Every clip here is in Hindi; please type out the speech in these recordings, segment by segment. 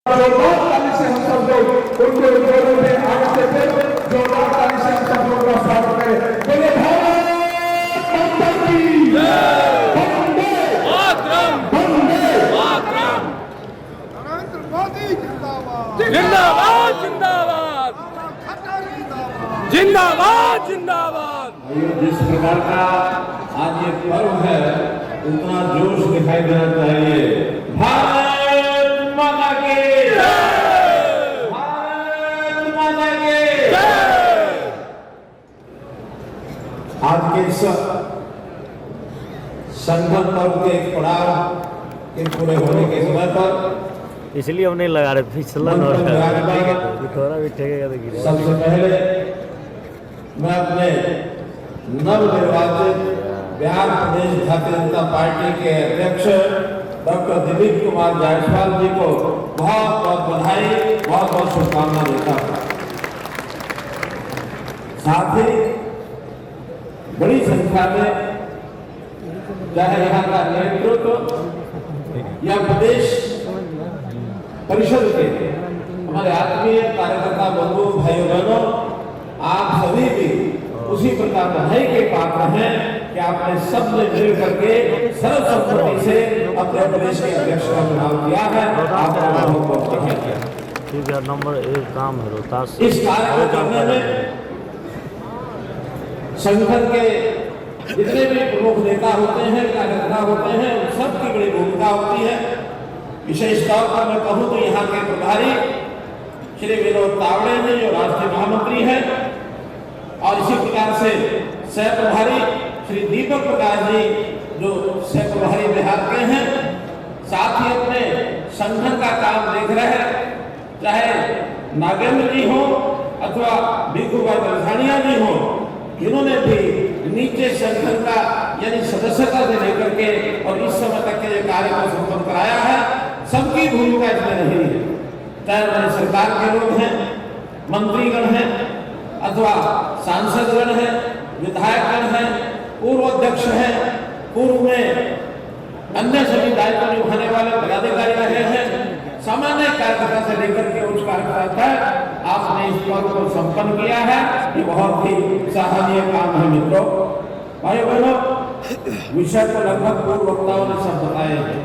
जोरदार ताली से हम सब लोग उनके उद्योगों में आगे से फिर जोरदार ताली से हम सब लोग का स्वागत करें। बोले भारत माता की जय, वंदे मातरम, वंदे मातरम। नरेंद्र मोदी जिंदाबाद, जिंदाबाद जिंदाबाद जिंदाबाद जिंदाबाद। जिस प्रकार का आज ये पर्व है उतना जोश दिखाई देना चाहिए। भारत माता की जय, भारत माता की जय। आज के इस संगठन पर्व के पड़ाव के पूरे होने के समय पर इसलिए हम नहीं लगा रहे, फिसलन हो रहा है, थोड़ा भी ठेकेगा तो गिरेगा। सबसे पहले मैं अपने नवनिर्वाचित बिहार प्रदेश भारतीय जनता पार्टी के अध्यक्ष डॉक्टर दिलीप कुमार जायसवाल जी को बहुत बहुत बधाई, बहुत बहुत शुभकामना देता हूँ। साथ ही बड़ी संख्या में चाहे यहाँ का नेतृत्व या प्रदेश परिषद के हमारे आत्मीय कार्यकर्ता बंधु भाइयों बहनों, आप सभी भी उसी प्रकार बधाई के पात्र हैं कि आपने सबने मिल करके सर्वसम्मति से अपने प्रदेश के अध्यक्ष का चुनाव किया है। आपका बहुत बहुत बधाई। ठीक है, नंबर 1 काम है रोहतास। इस कार्य को करने में संगठन के जितने भी प्रमुख नेता होते हैं, कार्यकर्ता होते हैं, उन सबकी बड़ी भूमिका होती है। विशेष तौर पर मैं कहूँ तो यहाँ के प्रभारी श्री विनोद तावड़े जी जो राष्ट्रीय महामंत्री हैं, और इसी प्रकार से सह प्रभारी श्री दीपक प्रकाश जी जो सह प्रभारी बिहार के हैं, साथ ही अपने संगठन का काम देख रहे हैं, चाहे नागेंद्र जी हो अथवा भिखू भाई बलसानिया जी हो, इन्होंने भी नीचे संगठन का यानी सदस्यता से लेकर के और इस समय तक के कार्य को संपन्न कराया है। सबकी भूमिका इसमें रही है, चाहे हमारी सरकार के लोग हैं, मंत्रीगण हैं अथवा सांसदगण हैं, विधायकगण हैं, पूर्व अध्यक्ष हैं, पूर्व में अन्य सभी दायित्व निभाने वाले पदाधिकारी रहे हैं, सामान्य कार्यकर्ता से लेकर के उच्च कार्यकर्ता तक आपने इस पर्व को संपन्न किया है। ये बहुत ही सराहनीय काम है। मित्रों, भाइयों बहनों, विषय को लगभग पूर्व वक्ताओं ने सब बताए हैं,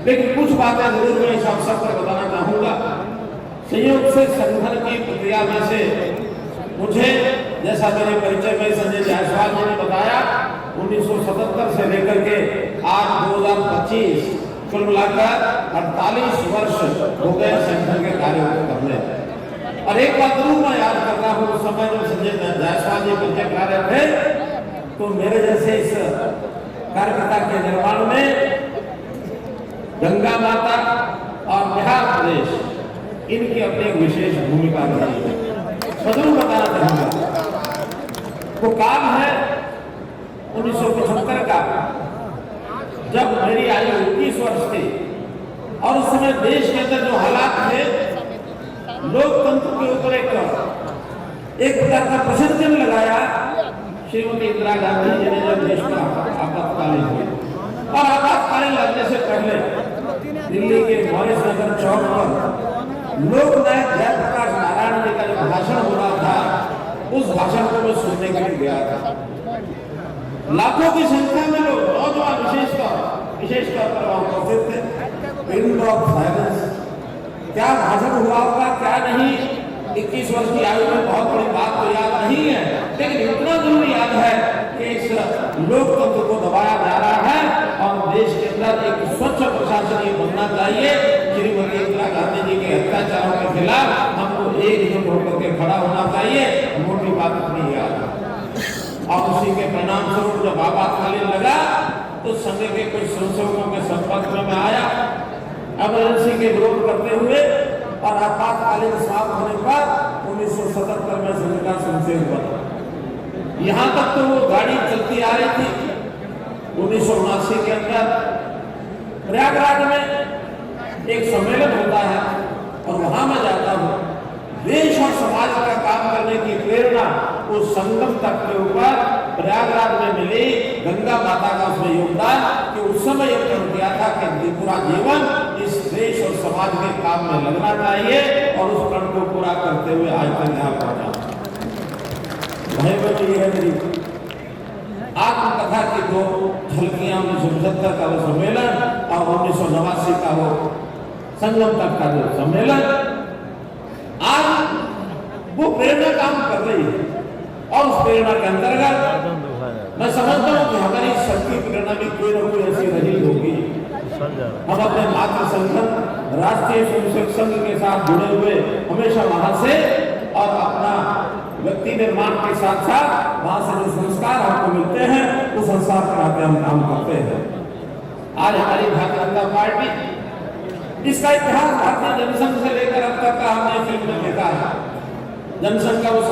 लेकिन कुछ बातें जरूर मैं इस अवसर पर बताना चाहूंगा। संयोग से संगठन की प्रक्रिया में से मुझे, जैसा मेरे परिचय में संजय जायसवाल जी ने बताया, 1977 से लेकर के आज 2025 कुल मिलाकर 48 वर्ष हो गए संगठन के कार्यों को करने। और एक बात जरूर मैं याद कर रहा हूँ, उस समय जब संजय जायसवाल जी परिचय कर रहे थे तो मेरे जैसे इस कार्यकर्ता के निर्माण में गंगा माता और बिहार प्रदेश इनकी अपनी एक विशेष भूमिका रही है। जरूर बताना चाहूंगा, वो काल है 1975 का, जब मेरी आयु 21 वर्ष थी और उस समय देश के अंदर जो हालात थे, लोकतंत्र के ऊपर एक प्रकार का प्रश्न चिन्ह लगाया श्रीमती इंदिरा गांधी जी ने जब देश का आपातकालीन हुआ। और आपातकालीन लगने से पहले दिल्ली के मॉरिस नगर चौक पर लोकनायक जयप्रकाश नारायण जी का जो भाषण हो रहा था, उस भाषण को मैं सुनने के लिए गया था। लाखों की संख्या में लोग, नौजवान विशेषतौर पर वहां उपस्थित थे। पिन ऑफ साइलेंस, क्या भाषण हुआ होगा क्या नहीं, 21 वर्ष की आयु में बहुत बड़ी बात तो याद नहीं है, लेकिन इतना जरूर याद है कि इस लोकतंत्र को दबाया जा रहा है और देश के अंदर एक स्वच्छ प्रशासन ये बनना चाहिए। श्रीमती इंदिरा गांधी जी के अत्याचारों के खिलाफ हमको एकजुट होकर के खड़ा होना चाहिए। मोटी बात इतनी याद है। और उसी के परिणाम स्वरूप जब आपातकालीन लगा तो संघ के कुछ स्वयंसेवकों के संपर्क में मैं आया, इमरजेंसी के विरोध करते हुए, और आपातकालीन समाप्त होने पर 1977 में संघ का स्वयंसेवक बना। यहाँ तक तो वो गाड़ी चलती आ रही थी। 1979 के अंदर प्रयागराज में एक सम्मेलन होता है और वहां मैं जाता हूँ। देश और समाज का काम करने की प्रेरणा उस संगम तट के ऊपर प्रयागराज में मिली। गंगा माता का उसमें योगदान कि उस समय यह किया था कि पूरा जीवन इस देश और समाज के काम में लगना चाहिए और उस प्रण को पूरा करते हुए आज तक यहाँ पहुंचा। ये है मेरी आत्मकथा की दो झलकियां। 1975 का वो सम्मेलन और 1989 का वो संगम तक का जो सम्मेलन, आज वो प्रेरणा काम कर रही है। और उस प्रेरणा के अंतर्गत मैं समझता हूँ कि हमारी शक्ति प्रेरणा में कोई ना कोई ऐसी रही होगी। हम अपने मातृ संगठन राष्ट्रीय स्वयंसेवक संघ के साथ जुड़े हुए हमेशा वहां से और अपना व्यक्ति निर्माण के साथ साथ वहां से जो संस्कार हमको मिलते हैं उस संस्कार पर हम काम करते हैं। आज हमारी भारतीय जनता पार्टी, इसका इतिहास भारतीय जनसंघ से लेकर अब तक का हमने फिल्म में देखा है। जनसंघ का उस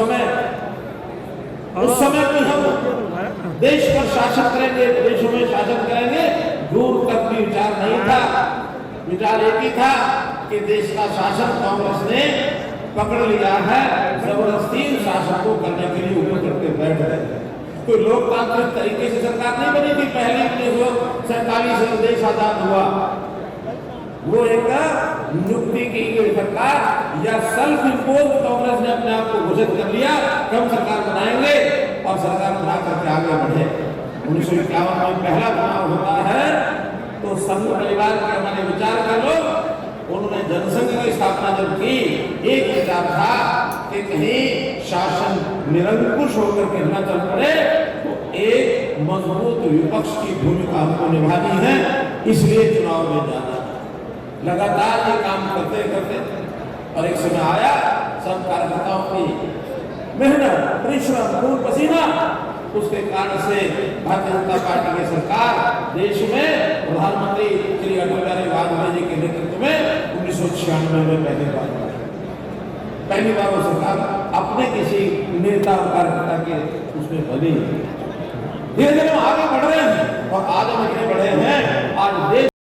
समय भी हम देश पर शासन करेंगे, देशों में शासन करेंगे, दूर तक भी विचार नहीं था। विचार एक ही था कि देश का शासन कांग्रेस ने पकड़ लिया है, जबरदस्ती शासन को करने के लिए ऊपर करके बैठ गए। कोई लोकतांत्रिक तरीके से सरकार नहीं बनी थी। पहले 1947 से देश आजाद हुआ, वो एक नियुक्ति की गई सरकार या सेल्फ इम्पोज कांग्रेस ने अपने आप को घोषित कर लिया कि हम सरकार बनाएंगे और सरकार बना करके आगे बढ़े। 1951 में पहला चुनाव होता है तो संघ परिवार के हमारे विचार के लोग, उन्होंने जनसंघ की स्थापना जब की, एक विचार था कि कहीं शासन निरंकुश होकर के न चल पड़े तो एक मजबूत विपक्ष की भूमिका हमको निभानी है, इसलिए चुनाव में जाना। लगातार ये काम करते करते और एक समय आया सब कार्यकर्ताओं की मेहनत, परिश्रम, खून पसीना, उसके कारण से भारतीय जनता पार्टी की सरकार देश में प्रधानमंत्री श्री अटल बिहारी वाजपेयी जी के नेतृत्व में 1996 में पहली बार वो सरकार अपने किसी नेता और कार्यकर्ता के उसमें बनी। धीरे धीरे आगे